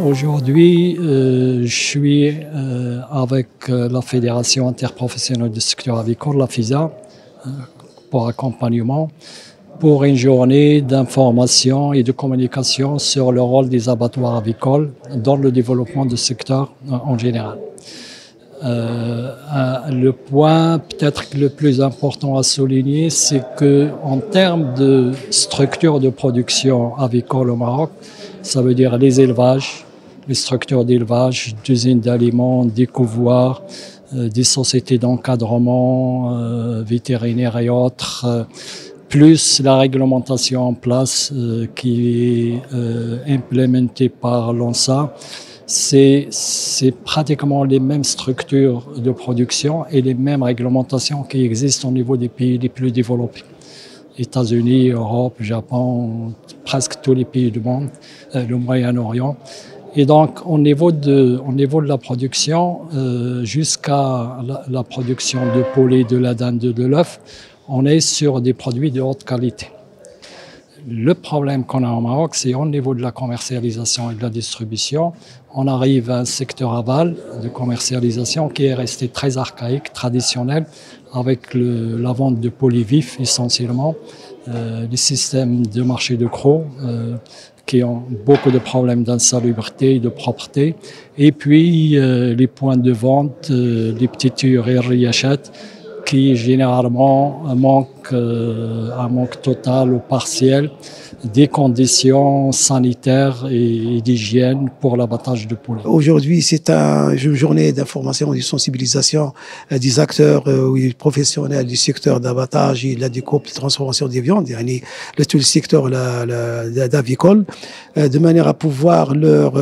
Aujourd'hui, je suis avec la Fédération interprofessionnelle du secteur avicole, la FISA, pour accompagnement, pour une journée d'information et de communication sur le rôle des abattoirs avicoles dans le développement du secteur en général. Le point peut-être le plus important à souligner, c'est qu'en termes de structure de production avicole au Maroc, ça veut dire les élevages, les structures d'élevage, d'usines d'aliments, des couvoirs, des sociétés d'encadrement vétérinaire et autres, plus la réglementation en place qui est implémentée par l'ONSA. C'est pratiquement les mêmes structures de production et les mêmes réglementations qui existent au niveau des pays les plus développés. États-Unis, Europe, Japon, presque tous les pays du monde, le Moyen-Orient. Et donc, au niveau de la production, jusqu'à la production de poulet, de la dinde, de l'œuf, on est sur des produits de haute qualité. Le problème qu'on a au Maroc, c'est au niveau de la commercialisation et de la distribution, on arrive à un secteur aval de commercialisation qui est resté très archaïque, traditionnel, avec la vente de poulet vif essentiellement, les systèmes de marché de crocs qui ont beaucoup de problèmes d'insalubrité et de propreté, et puis les points de vente, les petites tueries riachettes, qui généralement manquent un manque total ou partiel des conditions sanitaires et d'hygiène pour l'abattage de poulet. Aujourd'hui, c'est une journée d'information et de sensibilisation des acteurs et professionnels du secteur d'abattage et de la découpe et de transformation des viandes, tout le secteur d'avicole, de manière à pouvoir leur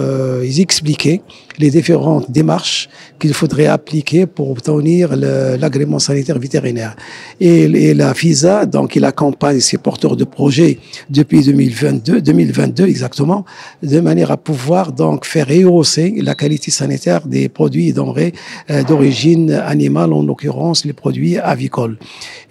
expliquer les différentes démarches qu'il faudrait appliquer pour obtenir l'agrément sanitaire vétérinaire. Et la FISA, donc, il accompagne ses porteurs de projets depuis 2022 exactement, de manière à pouvoir donc faire rehausser la qualité sanitaire des produits et denrées d'origine animale, en l'occurrence les produits avicoles.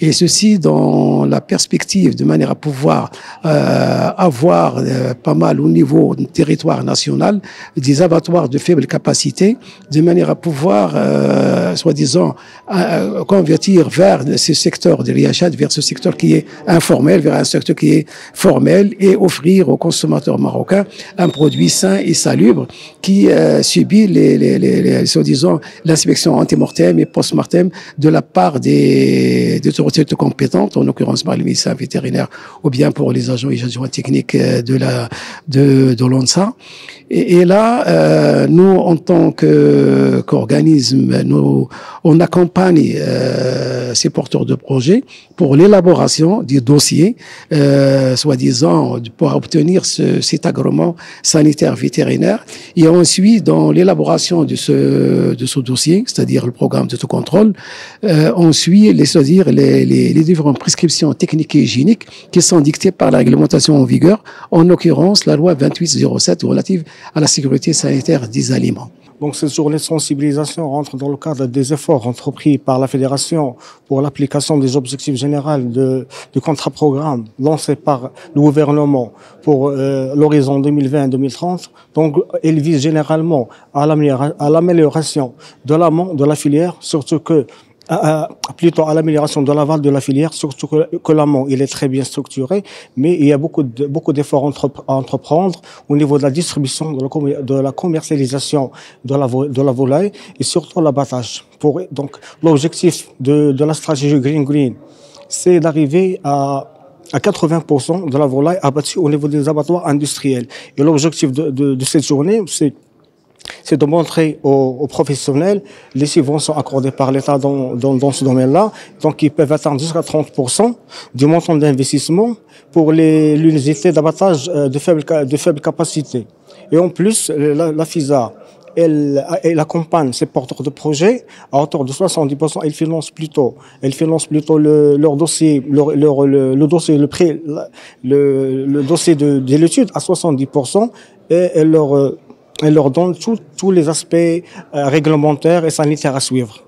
Et ceci dans la perspective de manière à pouvoir avoir pas mal au niveau du territoire national des abattoirs de faible capacité, de manière à pouvoir, soi-disant, convertir vers ce secteur de l'IHAD, vers ce secteur qui est informel, vers un secteur qui est formel, et offrir aux consommateurs marocains un produit sain et salubre qui subit soi-disant l'inspection anti-mortem et post-mortem de la part des autorités compétentes, en l'occurrence par les médecins vétérinaires ou bien pour les agents et agents techniques de l'ONSA. Et là, nous, en tant qu'organisme, on accompagne ces porteurs de projets pour l'élaboration du dossier, soi-disant, pour obtenir cet agrément sanitaire vétérinaire. Et ensuite, dans l'élaboration de ce dossier, c'est-à-dire le programme d'autocontrôle, on suit c'est-à-dire les différentes prescriptions techniques et hygiéniques qui sont dictées par la réglementation en vigueur, en l'occurrence la loi 2807 relative à la sécurité sanitaire des aliments. Donc cette journée de sensibilisation rentre dans le cadre des efforts entrepris par la Fédération pour l'application des objectifs généraux du contrat-programme lancé par le gouvernement pour l'horizon 2020-2030. Donc elle vise généralement à l'amélioration de l'amont de la filière, surtout que plutôt à l'amélioration de l'aval de la filière, surtout que l'amont il est très bien structuré, mais il y a beaucoup d'efforts à entreprendre au niveau de la distribution, de la commercialisation de la volaille et surtout l'abattage. Donc l'objectif de la stratégie Green, c'est d'arriver à 80% de la volaille abattue au niveau des abattoirs industriels. Et l'objectif de cette journée, c'est de montrer aux professionnels les subventions accordées par l'État dans ce domaine-là, donc ils peuvent atteindre jusqu'à 30% du montant d'investissement pour l'unité d'abattage de faible capacité. Et en plus, la FISA, elle accompagne ses porteurs de projets à hauteur de 70%. Elle finance plutôt leur dossier, le dossier de l'étude à 70%, et elle leur donne tous les aspects réglementaires et sanitaires à suivre.